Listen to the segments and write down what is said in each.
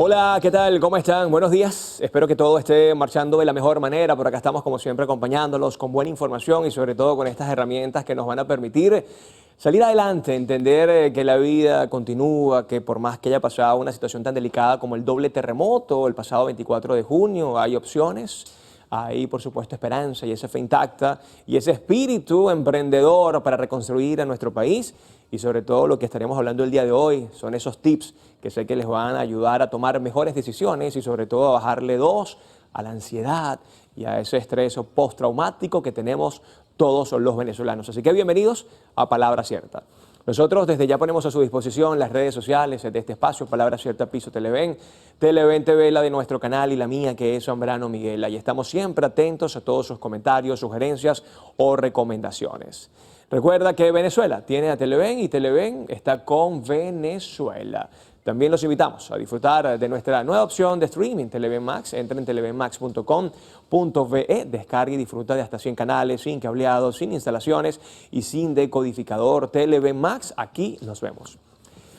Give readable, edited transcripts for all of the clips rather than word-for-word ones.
Hola, ¿qué tal? ¿Cómo están? Buenos días. Espero que todo esté marchando de la mejor manera. Por acá estamos, como siempre, acompañándolos con buena información y sobre todo con estas herramientas que nos van a permitir salir adelante, entender que la vida continúa, que por más que haya pasado una situación tan delicada como el doble terremoto el pasado 24 de junio, hay opciones. Hay, por supuesto, esperanza y esa fe intacta y ese espíritu emprendedor para reconstruir a nuestro país. Y sobre todo lo que estaremos hablando el día de hoy son esos tips que sé que les van a ayudar a tomar mejores decisiones y sobre todo a bajarle dos a la ansiedad y a ese estrés postraumático que tenemos todos los venezolanos. Así que bienvenidos a Palabra Cierta. Nosotros desde ya ponemos a su disposición las redes sociales de este espacio, Palabra Cierta Piso Televen, Televen TV, la de nuestro canal y la mía que es Zambrano Miguel. Y estamos siempre atentos a todos sus comentarios, sugerencias o recomendaciones. Recuerda que Venezuela tiene a Televen y Televen está con Venezuela. También los invitamos a disfrutar de nuestra nueva opción de streaming, Televen Max. Entra en televenmax.com.ve, descarga y disfruta de hasta 100 canales, sin cableado, sin instalaciones y sin decodificador. Televen Max, aquí nos vemos.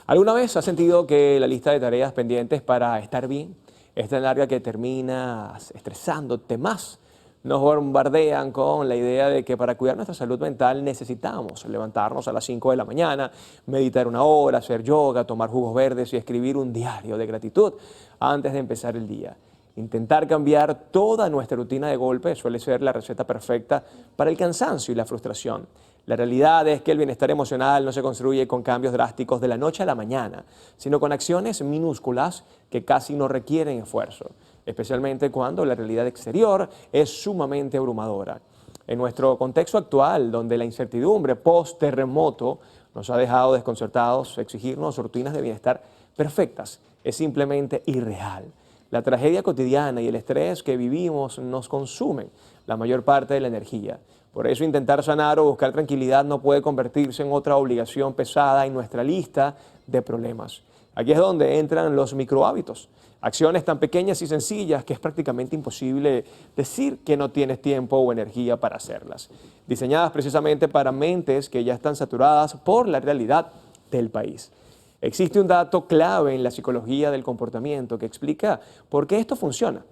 ¿Alguna vez has sentido que la lista de tareas pendientes para estar bien es tan larga que terminas estresándote más? Nos bombardean con la idea de que para cuidar nuestra salud mental necesitamos levantarnos a las 5 de la mañana, meditar una hora, hacer yoga, tomar jugos verdes y escribir un diario de gratitud antes de empezar el día. Intentar cambiar toda nuestra rutina de golpe suele ser la receta perfecta para el cansancio y la frustración. La realidad es que el bienestar emocional no se construye con cambios drásticos de la noche a la mañana, sino con acciones minúsculas que casi no requieren esfuerzo, especialmente cuando la realidad exterior es sumamente abrumadora. En nuestro contexto actual, donde la incertidumbre post-terremoto nos ha dejado desconcertados, exigirnos rutinas de bienestar perfectas es simplemente irreal. La tragedia cotidiana y el estrés que vivimos nos consumen la mayor parte de la energía. Por eso intentar sanar o buscar tranquilidad no puede convertirse en otra obligación pesada en nuestra lista de problemas. Aquí es donde entran los microhábitos, acciones tan pequeñas y sencillas que es prácticamente imposible decir que no tienes tiempo o energía para hacerlas. Diseñadas precisamente para mentes que ya están saturadas por la realidad del país. Existe un dato clave en la psicología del comportamiento que explica por qué esto funciona.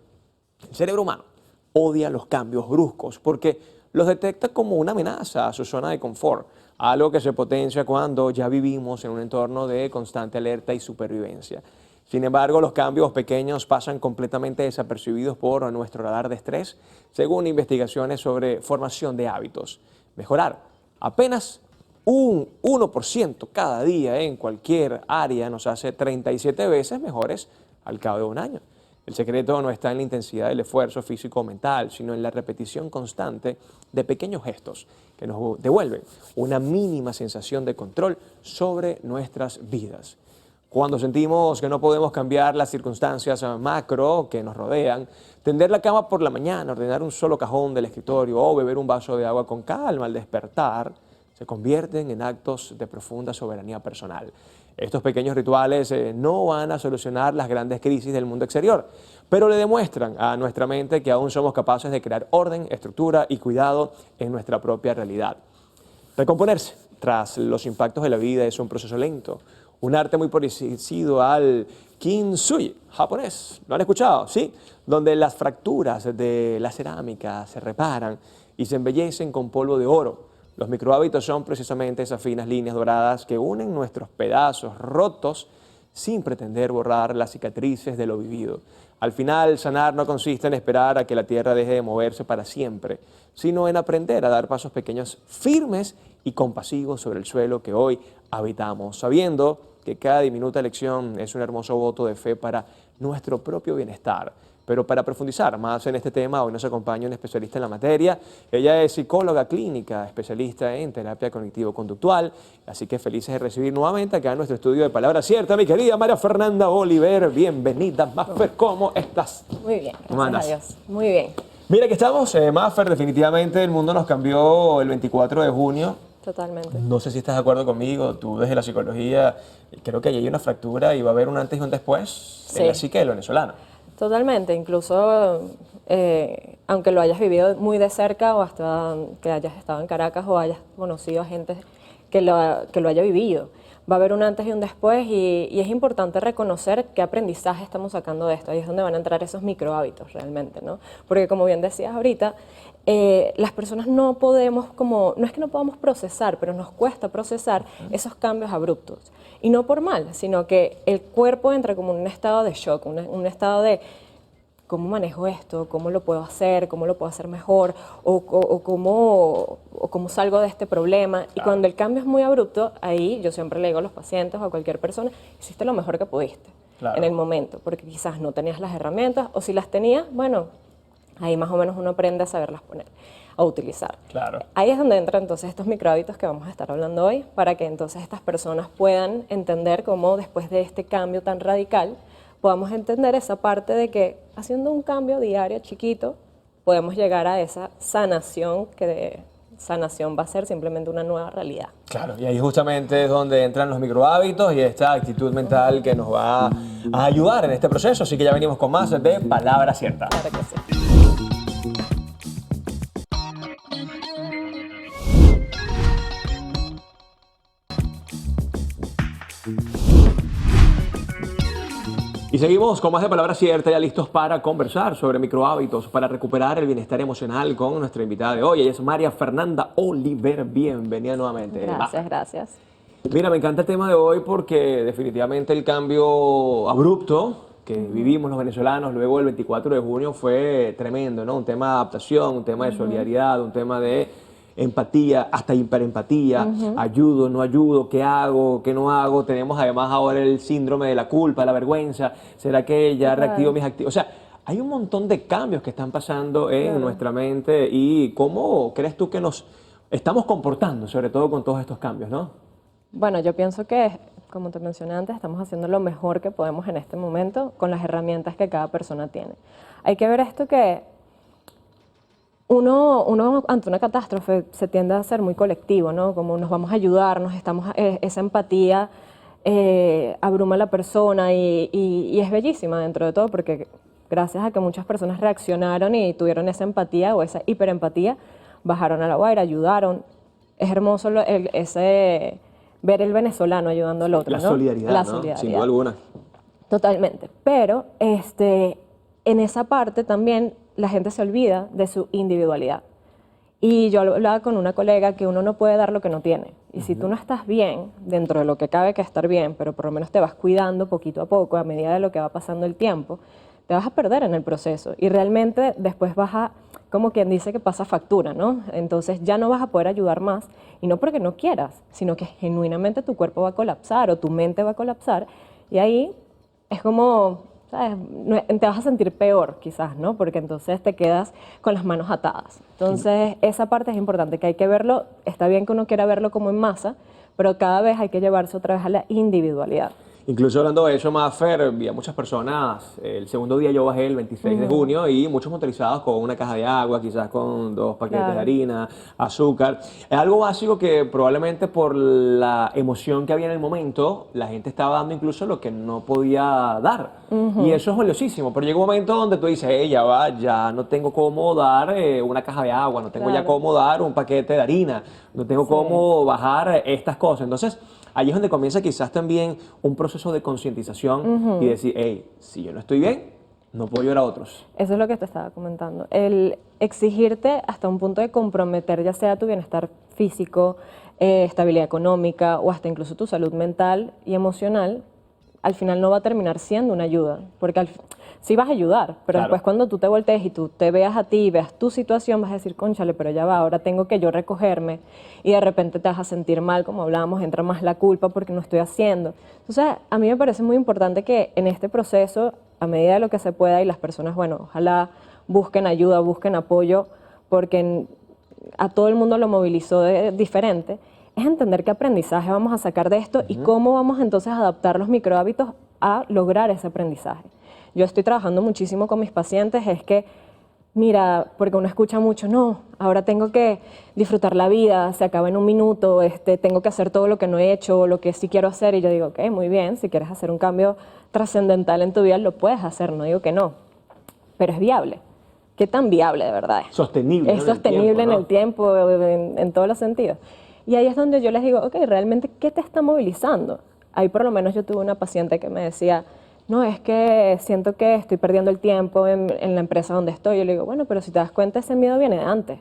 El cerebro humano odia los cambios bruscos porque los detecta como una amenaza a su zona de confort, algo que se potencia cuando ya vivimos en un entorno de constante alerta y supervivencia. Sin embargo, los cambios pequeños pasan completamente desapercibidos por nuestro radar de estrés, según investigaciones sobre formación de hábitos. Mejorar apenas un 1% cada día en cualquier área nos hace 37 veces mejores al cabo de un año. El secreto no está en la intensidad del esfuerzo físico o mental, sino en la repetición constante de pequeños gestos que nos devuelven una mínima sensación de control sobre nuestras vidas. Cuando sentimos que no podemos cambiar las circunstancias macro que nos rodean, tender la cama por la mañana, ordenar un solo cajón del escritorio o beber un vaso de agua con calma al despertar, se convierten en actos de profunda soberanía personal. Estos pequeños rituales no van a solucionar las grandes crisis del mundo exterior, pero le demuestran a nuestra mente que aún somos capaces de crear orden, estructura y cuidado en nuestra propia realidad. Recomponerse tras los impactos de la vida es un proceso lento, un arte muy parecido al kintsugi japonés. ¿Lo han escuchado? ¿Sí? Donde las fracturas de la cerámica se reparan y se embellecen con polvo de oro. Los microhábitos son precisamente esas finas líneas doradas que unen nuestros pedazos rotos sin pretender borrar las cicatrices de lo vivido. Al final, sanar no consiste en esperar a que la tierra deje de moverse para siempre, sino en aprender a dar pasos pequeños, firmes y compasivos sobre el suelo que hoy habitamos, sabiendo que cada diminuta lección es un hermoso voto de fe para nuestro propio bienestar. Pero para profundizar más en este tema, hoy nos acompaña una especialista en la materia. Ella es psicóloga clínica, especialista en terapia cognitivo-conductual. Así que felices de recibir nuevamente acá en nuestro estudio de Palabra Cierta, mi querida María Fernanda Oliver. Bienvenida, Maffer. ¿Cómo estás? Muy bien, ¿Cómo andas? gracias a Dios. Muy bien. Mira que estamos, Maffer, definitivamente el mundo nos cambió el 24 de junio. Totalmente. No sé si estás de acuerdo conmigo, tú desde la psicología, creo que ahí hay una fractura y va a haber un antes y un después en la psique del venezolano. Totalmente, incluso aunque lo hayas vivido muy de cerca o hasta que hayas estado en Caracas o hayas conocido a gente que lo haya vivido, va a haber un antes y un después y es importante reconocer qué aprendizaje estamos sacando de esto. Ahí es donde van a entrar esos micro hábitos realmente, ¿no? Porque como bien decías ahorita, las personas no podemos no es que no podamos procesar, pero nos cuesta procesar esos cambios abruptos. Y no por mal, sino que el cuerpo entra como en un estado de shock, un estado de ¿cómo manejo esto? ¿Cómo lo puedo hacer? ¿Cómo lo puedo hacer mejor? ¿O cómo salgo de este problema? Y cuando el cambio es muy abrupto, ahí yo siempre le digo a los pacientes o a cualquier persona, hiciste lo mejor que pudiste en el momento, porque quizás no tenías las herramientas, o si las tenías, bueno, ahí más o menos uno aprende a saberlas poner, a utilizar. Claro. Ahí es donde entran entonces estos microhábitos que vamos a estar hablando hoy, para que entonces estas personas puedan entender cómo después de este cambio tan radical, podamos entender esa parte de que haciendo un cambio diario chiquito, podemos llegar a esa sanación, que sanación va a ser simplemente una nueva realidad. Claro, y ahí justamente es donde entran los microhábitos y esta actitud mental que nos va a ayudar en este proceso. Así que ya venimos con más de Palabra Cierta. Claro que sí. Y seguimos con más de Palabra Cierta, ya listos para conversar sobre microhábitos, para recuperar el bienestar emocional con nuestra invitada de hoy. Ella es María Fernanda Oliver. Bienvenida nuevamente. Gracias, gracias. Mira, me encanta el tema de hoy porque definitivamente el cambio abrupto que vivimos los venezolanos luego del 24 de junio fue tremendo, ¿no? Un tema de adaptación, un tema de solidaridad, un tema de empatía, hasta hiperempatía, ayudo, no ayudo, qué hago, qué no hago. Tenemos además ahora el síndrome de la culpa, la vergüenza. ¿Será que ya reactivo mis actividades? O sea, hay un montón de cambios que están pasando en nuestra mente. ¿Y cómo crees tú que nos estamos comportando, sobre todo con todos estos cambios, no? Bueno, yo pienso que, como te mencioné antes, estamos haciendo lo mejor que podemos en este momento con las herramientas que cada persona tiene. Hay que ver esto que uno ante una catástrofe se tiende a ser muy colectivo, ¿no? Como nos vamos a ayudar, esa empatía abruma a la persona y es bellísima dentro de todo porque gracias a que muchas personas reaccionaron y tuvieron esa empatía o esa hiperempatía, bajaron a la guaira, ayudaron. Es hermoso ver el venezolano ayudando al otro, La ¿no? solidaridad, La ¿no? solidaridad. Sin duda alguna. Totalmente. Pero en esa parte también la gente se olvida de su individualidad. Y yo hablaba con una colega que uno no puede dar lo que no tiene. Y si tú no estás bien, dentro de lo que cabe que estar bien, pero por lo menos te vas cuidando poquito a poco, a medida de lo que va pasando el tiempo, te vas a perder en el proceso. Y realmente después como quien dice que pasa factura, ¿no? Entonces ya no vas a poder ayudar más. Y no porque no quieras, sino que genuinamente tu cuerpo va a colapsar o tu mente va a colapsar. Y ahí es como, ¿sabes? Te vas a sentir peor quizás, ¿no? Porque entonces te quedas con las manos atadas. Entonces esa parte es importante, que hay que verlo, está bien que uno quiera verlo como en masa, pero cada vez hay que llevarse otra vez a la individualidad. Incluso hablando de eso, Mafer, vi a muchas personas, el segundo día yo bajé el 26 de junio y muchos motorizados con una caja de agua, quizás con 2 paquetes de harina, azúcar. Es algo básico que probablemente por la emoción que había en el momento, la gente estaba dando incluso lo que no podía dar. Y eso es valiosísimo, pero llega un momento donde tú dices, ya no tengo cómo dar una caja de agua, no tengo ya cómo dar un paquete de harina, no tengo cómo bajar estas cosas. Entonces, ahí es donde comienza quizás también un proceso de concientización y decir, hey, si yo no estoy bien, no puedo ayudar a otros. Eso es lo que te estaba comentando. El exigirte hasta un punto de comprometer ya sea tu bienestar físico, estabilidad económica o hasta incluso tu salud mental y emocional, al final no va a terminar siendo una ayuda. Porque sí vas a ayudar, pero después cuando tú te voltees y tú te veas a ti y veas tu situación, vas a decir, cónchale, pero ya va, ahora tengo que yo recogerme y de repente te vas a sentir mal, como hablábamos, entra más la culpa porque no estoy haciendo. Entonces, a mí me parece muy importante que en este proceso, a medida de lo que se pueda y las personas, bueno, ojalá busquen ayuda, busquen apoyo, porque a todo el mundo lo movilizó diferente, es entender qué aprendizaje vamos a sacar de esto y cómo vamos entonces a adaptar los microhábitos a lograr ese aprendizaje. Yo estoy trabajando muchísimo con mis pacientes, es que, mira, porque uno escucha mucho, no, ahora tengo que disfrutar la vida, se acaba en un minuto, tengo que hacer todo lo que no he hecho, lo que sí quiero hacer, y yo digo, ok, muy bien, si quieres hacer un cambio trascendental en tu vida, lo puedes hacer, no digo que no, pero es viable. ¿Qué tan viable de verdad es? Sostenible. Es sostenible en el tiempo, en todos los sentidos. Y ahí es donde yo les digo, ok, realmente, ¿qué te está movilizando? Ahí por lo menos yo tuve una paciente que me decía, no, es que siento que estoy perdiendo el tiempo en la empresa donde estoy. Yo le digo, bueno, pero si te das cuenta, ese miedo viene de antes.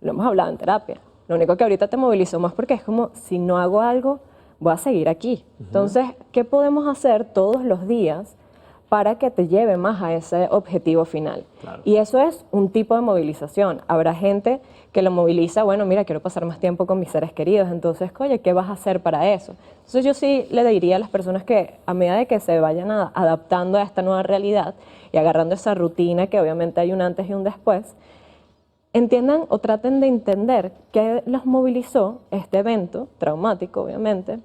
Lo hemos hablado en terapia. Lo único que ahorita te movilizó más porque es como, si no hago algo, voy a seguir aquí. Entonces, ¿qué podemos hacer todos los días para que te lleve más a ese objetivo final? Claro. Y eso es un tipo de movilización. Habrá gente que lo moviliza, bueno, mira, quiero pasar más tiempo con mis seres queridos, entonces, oye, ¿qué vas a hacer para eso? Entonces yo sí le diría a las personas que a medida de que se vayan adaptando a esta nueva realidad y agarrando esa rutina, que obviamente hay un antes y un después, entiendan o traten de entender qué los movilizó este evento, traumático obviamente,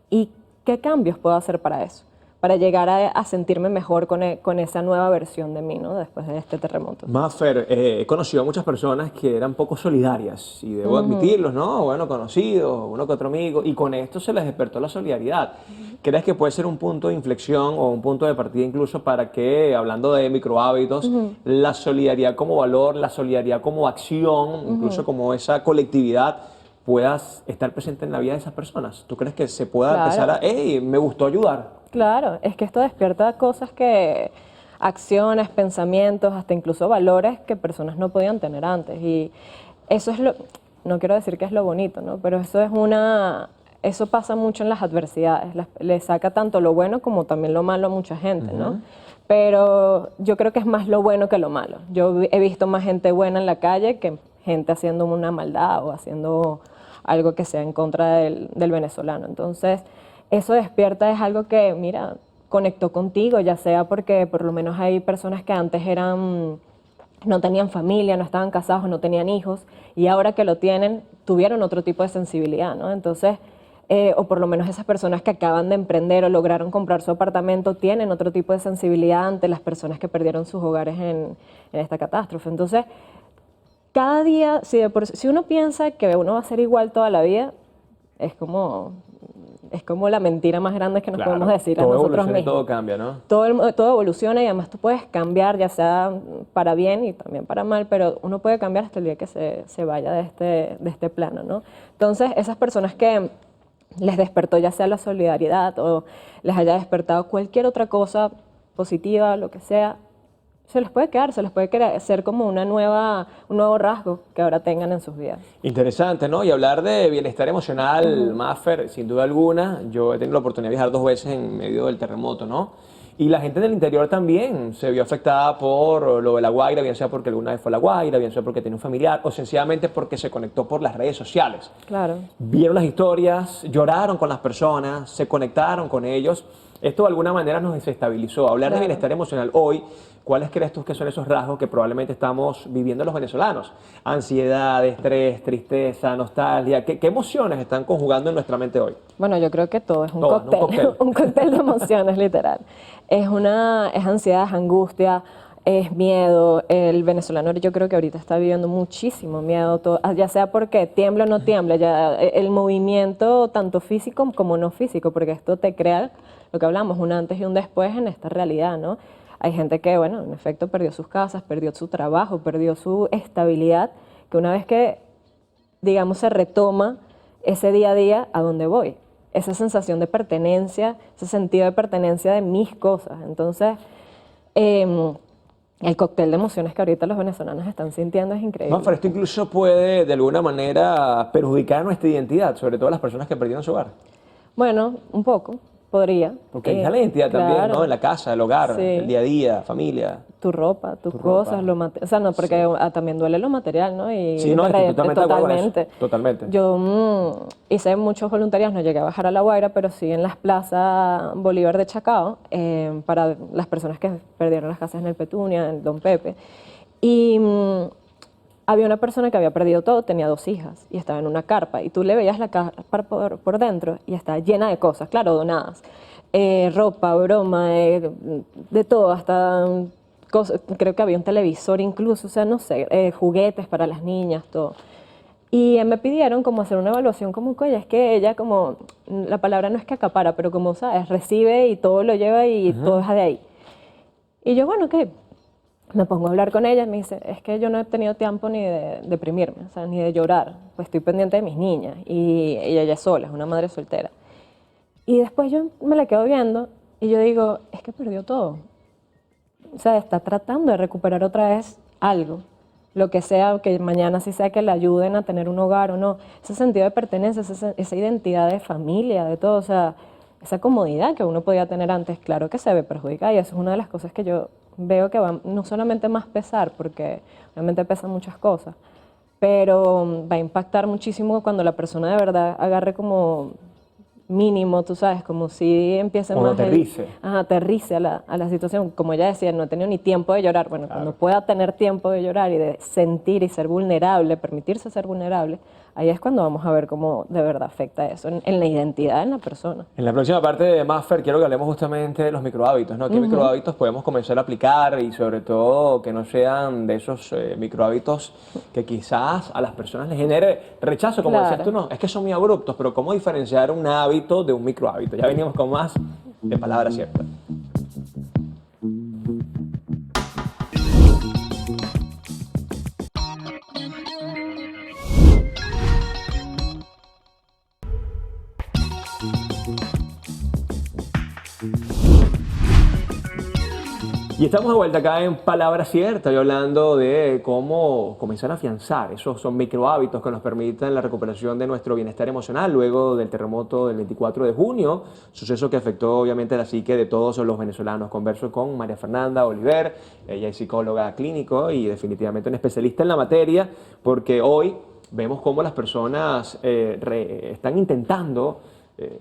y qué cambios puedo hacer para eso, para llegar a sentirme mejor con esa nueva versión de mí, ¿no? Después de este terremoto. Maffer, he conocido a muchas personas que eran poco solidarias y debo admitirlos, ¿no? Bueno, conocidos, uno que otro amigo, y con esto se les despertó la solidaridad. ¿Crees que puede ser un punto de inflexión o un punto de partida incluso para que, hablando de microhábitos, la solidaridad como valor, la solidaridad como acción, incluso como esa colectividad, puedas estar presente en la vida de esas personas? ¿Tú crees que se pueda empezar a, hey, me gustó ayudar? Claro, es que esto despierta cosas que, acciones, pensamientos, hasta incluso valores que personas no podían tener antes. Y eso es lo, no quiero decir que es lo bonito, ¿no? Pero eso pasa mucho en las adversidades. Le saca tanto lo bueno como también lo malo a mucha gente, ¿no? Pero yo creo que es más lo bueno que lo malo. Yo he visto más gente buena en la calle que gente haciendo una maldad o haciendo algo que sea en contra del venezolano. Entonces, eso despierta es algo que, mira, conectó contigo, ya sea porque por lo menos hay personas que antes no tenían familia, no estaban casados, no tenían hijos, y ahora que lo tienen, tuvieron otro tipo de sensibilidad, ¿no? Entonces, o por lo menos esas personas que acaban de emprender o lograron comprar su apartamento, tienen otro tipo de sensibilidad ante las personas que perdieron sus hogares en esta catástrofe. Entonces, cada día, si uno piensa que uno va a ser igual toda la vida, es como la mentira más grande que nos podemos decir a nosotros mismos. Todo cambia, ¿no? Todo evoluciona y además tú puedes cambiar, ya sea para bien y también para mal, pero uno puede cambiar hasta el día que se vaya de este plano, ¿no? Entonces, esas personas que les despertó ya sea la solidaridad o les haya despertado cualquier otra cosa positiva, lo que sea, se les puede ser como un nuevo rasgo que ahora tengan en sus vidas. Interesante, ¿no? Y hablar de bienestar emocional, Maffer, sin duda alguna. Yo he tenido la oportunidad de viajar 2 veces en medio del terremoto, ¿no? Y la gente del interior también se vio afectada por lo de La Guaira, bien sea porque alguna vez fue a La Guaira, bien sea porque tiene un familiar, o sencillamente porque se conectó por las redes sociales. Claro. Vieron las historias, lloraron con las personas, se conectaron con ellos. Esto de alguna manera nos desestabilizó. Hablar de bienestar emocional hoy, ¿cuáles crees tú que son esos rasgos que probablemente estamos viviendo los venezolanos? Ansiedad, estrés, tristeza, nostalgia. ¿Qué emociones están conjugando en nuestra mente hoy? Bueno, yo creo que todo es un cóctel, un cóctel de emociones, literal. Es ansiedad, es angustia, es miedo. El venezolano yo creo que ahorita está viviendo muchísimo miedo, ya sea porque tiembla o no tiembla, ya el movimiento tanto físico como no físico, porque esto te crea lo que hablamos, un antes y un después en esta realidad, ¿no? Hay gente que, bueno, en efecto perdió sus casas, perdió su trabajo, perdió su estabilidad, que una vez que, digamos, se retoma ese día a día, ¿a dónde voy? Esa sensación de pertenencia, ese sentido de pertenencia de mis cosas. Entonces, el cóctel de emociones que ahorita los venezolanos están sintiendo es increíble. No, pero esto incluso puede, de alguna manera, perjudicar nuestra identidad, sobre todo las personas que perdieron su hogar. Bueno, un poco. Podría. Porque ahí está la identidad también, ¿no? En la casa, el hogar, el día a día, familia. Tu ropa, tus cosas, o sea, no, porque también duele lo material, ¿no? Y sí, no, totalmente. Totalmente. Yo hice muchos voluntariados, no llegué a bajar a La Guaira, pero sí en las plazas Bolívar de Chacao, para las personas que perdieron las casas en el Petunia, en Don Pepe. Y había una persona que había perdido todo, tenía 2 hijas y estaba en una carpa y tú le veías la carpa por dentro y estaba llena de cosas, claro, donadas, ropa, broma, de todo, hasta cosas, creo que había un televisor incluso, o sea, no sé, juguetes para las niñas, todo. Y me pidieron como hacer una evaluación como, oye, es que ella como, la palabra no es que acapara, pero como, ¿sabes? Recibe y todo lo lleva y todo es de ahí. Y yo, bueno, ¿qué? Me pongo a hablar con ella y me dice, es que yo no he tenido tiempo ni de deprimirme, o sea, ni de llorar, pues estoy pendiente de mis niñas y ella es sola, es una madre soltera. Y después yo me la quedo viendo y yo digo, es que perdió todo. O sea, está tratando de recuperar otra vez algo, lo que sea, que mañana sí sea que le ayuden a tener un hogar o no. Ese sentido de pertenencia, esa identidad de familia, de todo, o sea, esa comodidad que uno podía tener antes, claro que se ve perjudicada y eso es una de las cosas que yo veo que va no solamente más pesar, porque obviamente pesan muchas cosas, pero va a impactar muchísimo cuando la persona de verdad agarre como mínimo, tú sabes, como si empiece Cuando más aterrice. aterrice a la situación. Como ella decía, no he tenido ni tiempo de llorar. Bueno, cuando pueda tener tiempo de llorar y de sentir y ser vulnerable, permitirse ser vulnerable, ahí es cuando vamos a ver cómo de verdad afecta eso en la identidad de la persona. En la próxima parte de Maffer quiero que hablemos justamente de los microhábitos, ¿no? ¿Qué microhábitos podemos comenzar a aplicar y sobre todo que no sean de esos microhábitos que quizás a las personas les genere rechazo, como decías Claro. tú, no, es que son muy abruptos, pero ¿cómo diferenciar un hábito de un microhábito? Ya venimos con más de Palabra Cierta. Y estamos de vuelta acá en Palabra Cierta y hablando de cómo comenzar a afianzar. Esos son microhábitos que nos permiten la recuperación de nuestro bienestar emocional luego del terremoto del 24 de junio, suceso que afectó obviamente la psique de todos los venezolanos. Converso con María Fernanda Oliver, ella es psicóloga clínico y definitivamente una especialista en la materia, porque hoy vemos cómo las personas están intentando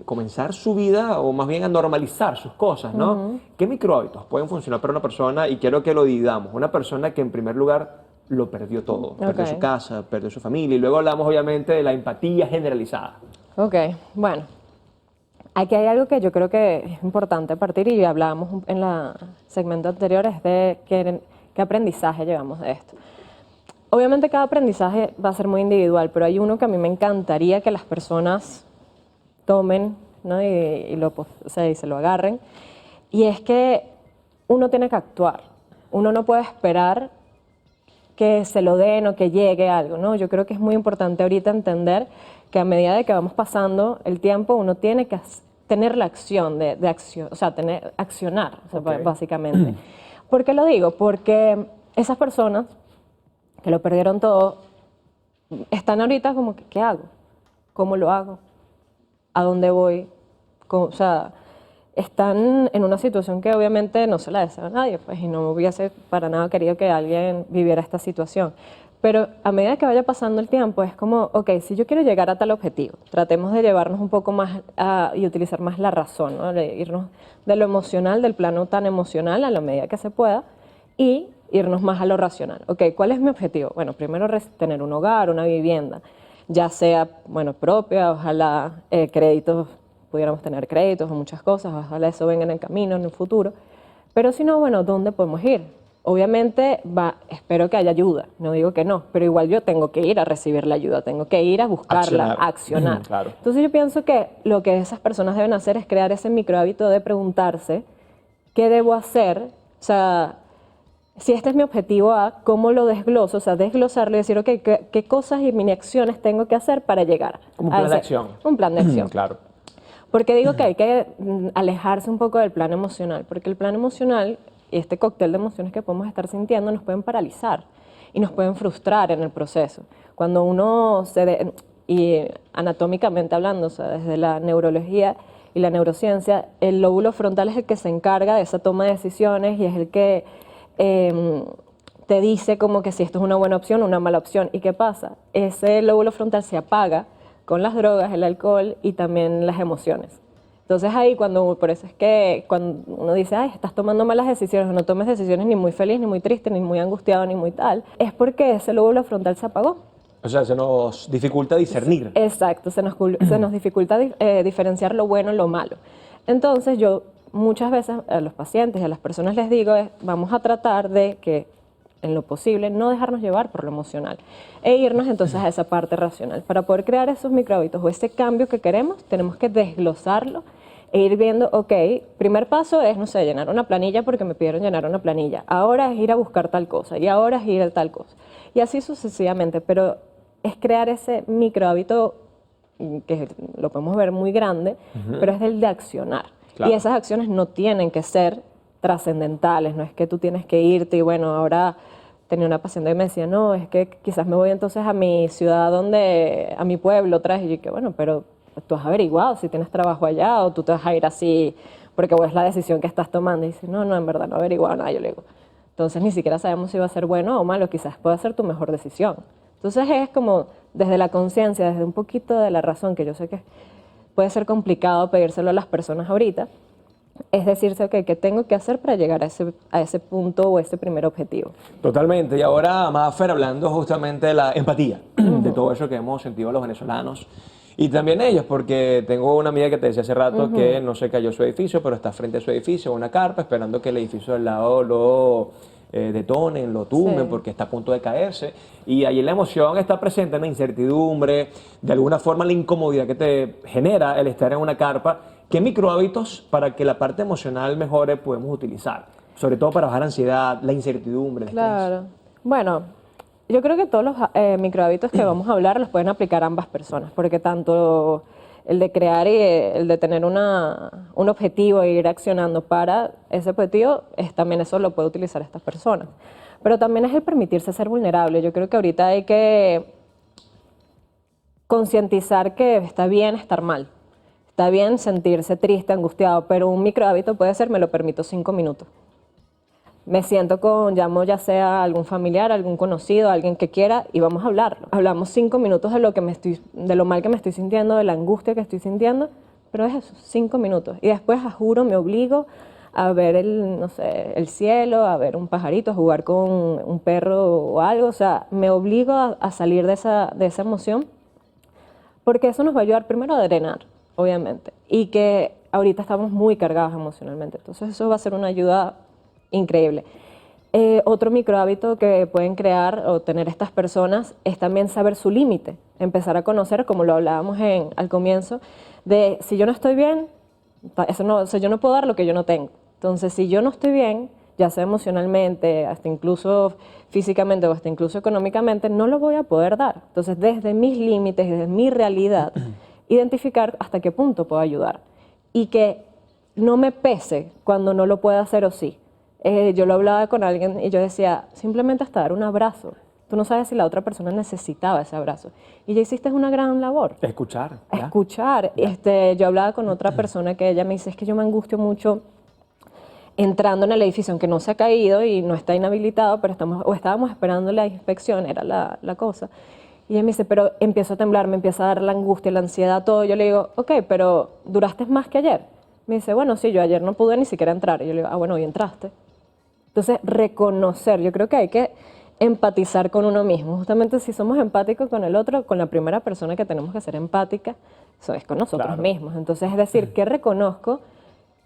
comenzar su vida o más bien a normalizar sus cosas, ¿no? ¿Qué microhábitos pueden funcionar para una persona? Y quiero que lo dividamos. Una persona que en primer lugar lo perdió todo. Perdió su casa, perdió su familia y luego hablamos obviamente de la empatía generalizada. Ok, bueno, aquí hay algo que yo creo que es importante partir y hablábamos en el segmento anterior, es de qué aprendizaje llevamos de esto. Obviamente cada aprendizaje va a ser muy individual, pero hay uno que a mí me encantaría que las personas tomen, ¿no? O sea, y se lo agarren, y es que uno tiene que actuar, uno no puede esperar que se lo den o que llegue algo, ¿no? Yo creo que es muy importante ahorita entender que a medida de que vamos pasando el tiempo, uno tiene que tener la acción de acción, o sea, accionar, o sea, básicamente. ¿Por qué lo digo? Porque esas personas que lo perdieron todo, están ahorita como que, ¿qué hago? ¿Cómo lo hago? ¿A dónde voy? O sea, están en una situación que obviamente no se la desea a nadie, pues, y no hubiese para nada querido que alguien viviera esta situación. Pero a medida que vaya pasando el tiempo, es como, ok, si yo quiero llegar a tal objetivo, tratemos de llevarnos un poco más y utilizar más la razón, ¿no? De irnos de lo emocional, del plano tan emocional a la medida que se pueda, y irnos más a lo racional. Ok, ¿cuál es mi objetivo? Bueno, primero tener un hogar, una vivienda, ya sea, bueno, propia, ojalá créditos, pudiéramos tener créditos o muchas cosas, ojalá eso venga en el camino, en el futuro. Pero si no, bueno, ¿dónde podemos ir? Obviamente, espero que haya ayuda, no digo que no, pero igual yo tengo que ir a recibir la ayuda, tengo que ir a buscarla, a accionar. Claro. Entonces yo pienso que lo que esas personas deben hacer es crear ese microhábito de preguntarse, ¿qué debo hacer? O sea, si este es mi objetivo A, ¿cómo lo desgloso? O sea, desglosarlo y decir, ok, ¿qué cosas y mini acciones tengo que hacer para llegar? Como un plan de acción. Un plan de acción. Claro. Porque digo que hay que alejarse un poco del plano emocional, porque el plano emocional y este cóctel de emociones que podemos estar sintiendo nos pueden paralizar y nos pueden frustrar en el proceso. Cuando uno y anatómicamente hablando, o sea, desde la neurología y la neurociencia, el lóbulo frontal es el que se encarga de esa toma de decisiones y es el que te dice como que si esto es una buena opción o una mala opción. ¿Y qué pasa? Ese lóbulo frontal se apaga con las drogas, el alcohol y también las emociones. Entonces ahí por eso es que cuando uno dice, ay, estás tomando malas decisiones, o no tomes decisiones ni muy feliz, ni muy triste, ni muy angustiado, ni muy tal, es porque ese lóbulo frontal se apagó. O sea, se nos dificulta discernir. Exacto, se nos dificulta diferenciar lo bueno y lo malo. Entonces yo muchas veces a los pacientes y a las personas les digo, vamos a tratar de que en lo posible no dejarnos llevar por lo emocional e irnos entonces a esa parte racional. Para poder crear esos microhábitos o ese cambio que queremos, tenemos que desglosarlo e ir viendo, ok, primer paso es, no sé, llenar una planilla porque me pidieron llenar una planilla. Ahora es ir a buscar tal cosa y ahora es ir a tal cosa. Y así sucesivamente, pero es crear ese micro hábito que lo podemos ver muy grande, pero es el de accionar. Claro. Y esas acciones no tienen que ser trascendentales, no es que tú tienes que irte y bueno, ahora tenía una paciente que me decía, no, es que quizás me voy entonces a mi ciudad, a mi pueblo otra vez, y yo que bueno, pero tú has averiguado si tienes trabajo allá o tú te vas a ir así porque es la decisión que estás tomando. Y dice, no, en verdad no he averiguado nada. Yo le digo, entonces ni siquiera sabemos si va a ser bueno o malo, quizás pueda ser tu mejor decisión. Entonces es como desde la conciencia, desde un poquito de la razón, que yo sé que puede ser complicado pedírselo a las personas ahorita, es decirse, ok, ¿qué tengo que hacer para llegar a ese punto o ese primer objetivo? Totalmente. Y ahora, Mafer, hablando justamente de la empatía, de todo eso que hemos sentido los venezolanos y también ellos, porque tengo una amiga que te decía hace rato que no se cayó su edificio, pero está frente a su edificio, una carpa, esperando que el edificio del lado lo detonen, lo tumben, Sí. porque está a punto de caerse. Y ahí la emoción está presente, la incertidumbre, de alguna forma la incomodidad que te genera el estar en una carpa. ¿Qué microhábitos para que la parte emocional mejore podemos utilizar? Sobre todo para bajar ansiedad, la incertidumbre, el estrés. Claro. Bueno, yo creo que todos los microhábitos que vamos a hablar los pueden aplicar ambas personas, porque tanto el de crear y el de tener un objetivo e ir accionando para ese objetivo, también eso lo puede utilizar estas personas. Pero también es el permitirse ser vulnerable. Yo creo que ahorita hay que concientizar que está bien estar mal. Está bien sentirse triste, angustiado, pero un microhábito puede ser, me lo permito 5 minutos. Me siento llamo ya sea a algún familiar, algún conocido, alguien que quiera y vamos a hablarlo. Hablamos 5 minutos de lo mal que me estoy sintiendo, de la angustia que estoy sintiendo, pero es eso, 5 minutos. Y después, juro, me obligo a ver no sé, el cielo, a ver un pajarito, a jugar con un perro o algo. O sea, me obligo a salir de esa emoción, porque eso nos va a ayudar primero a drenar, obviamente, y que ahorita estamos muy cargados emocionalmente. Entonces eso va a ser una ayuda increíble. Otro microhábito que pueden crear o tener estas personas es también saber su límite, empezar a conocer, como lo hablábamos al comienzo, de si yo no estoy bien, o sea, yo no puedo dar lo que yo no tengo. Entonces, si yo no estoy bien, ya sea emocionalmente, hasta incluso físicamente o hasta incluso económicamente, no lo voy a poder dar. Entonces, desde mis límites, desde mi realidad, identificar hasta qué punto puedo ayudar. Y que no me pese cuando no lo pueda hacer o sí. Yo lo hablaba con alguien y yo decía, simplemente hasta dar un abrazo. Tú no sabes si la otra persona necesitaba ese abrazo. Y ya hiciste una gran labor. Escuchar. ¿ya? Escuchar. Yo hablaba con otra persona que ella me dice, es que yo me angustio mucho entrando en el edificio, aunque no se ha caído y no está inhabilitado, pero estábamos esperando la inspección, era la cosa. Y ella me dice, pero empiezo a temblar, me empieza a dar la angustia, la ansiedad, todo. Yo le digo, ok, pero ¿duraste más que ayer? Me dice, bueno, sí, yo ayer no pude ni siquiera entrar. Y yo le digo, ah, bueno, hoy entraste. Entonces, reconocer, yo creo que hay que empatizar con uno mismo. Justamente si somos empáticos con el otro, con la primera persona que tenemos que ser empática, eso es con nosotros mismos. Entonces, es decir, que reconozco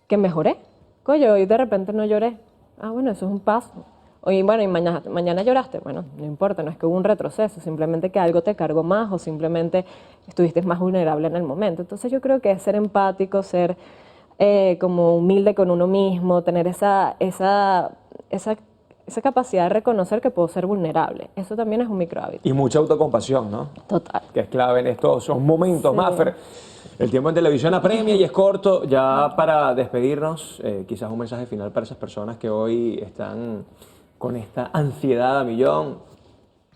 que mejoré. Coño, hoy de repente no lloré. Ah, bueno, eso es un paso. Hoy, bueno, y mañana lloraste. Bueno, no importa, no es que hubo un retroceso, simplemente que algo te cargó más o simplemente estuviste más vulnerable en el momento. Entonces, yo creo que es ser empático, ser como humilde con uno mismo, tener esa capacidad de reconocer que puedo ser vulnerable. Eso también es un microhábito. Y mucha autocompasión, ¿no? Total. Que es clave en estos momentos. Sí. Mafer, el tiempo en televisión apremia y es corto. Ya para despedirnos, quizás un mensaje final para esas personas que hoy están con esta ansiedad a millón.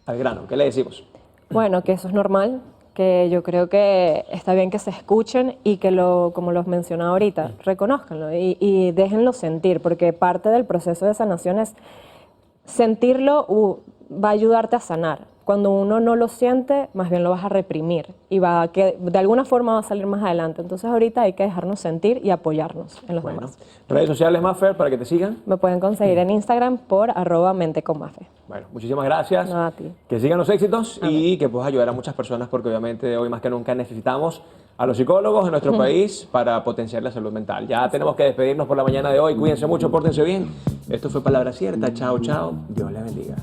Al grano, ¿qué le decimos? Bueno, que eso es normal, que yo creo que está bien que se escuchen y que, como los mencionaba ahorita, reconózcanlo y déjenlo sentir, porque parte del proceso de sanación es sentirlo, va a ayudarte a sanar. Cuando uno no lo siente, más bien lo vas a reprimir y de alguna forma va a salir más adelante. Entonces ahorita hay que dejarnos sentir y apoyarnos en los demás. Redes sociales, Mafer, para que te sigan. Me pueden conseguir en Instagram por @menteconmafe. Bueno, muchísimas gracias. No, a ti. Que sigan los éxitos y que puedas ayudar a muchas personas porque obviamente hoy más que nunca necesitamos a los psicólogos en nuestro país para potenciar la salud mental. Ya tenemos que despedirnos por la mañana de hoy. Cuídense mucho, pórtense bien. Esto fue Palabra Cierta. Chao, chao. Dios les bendiga.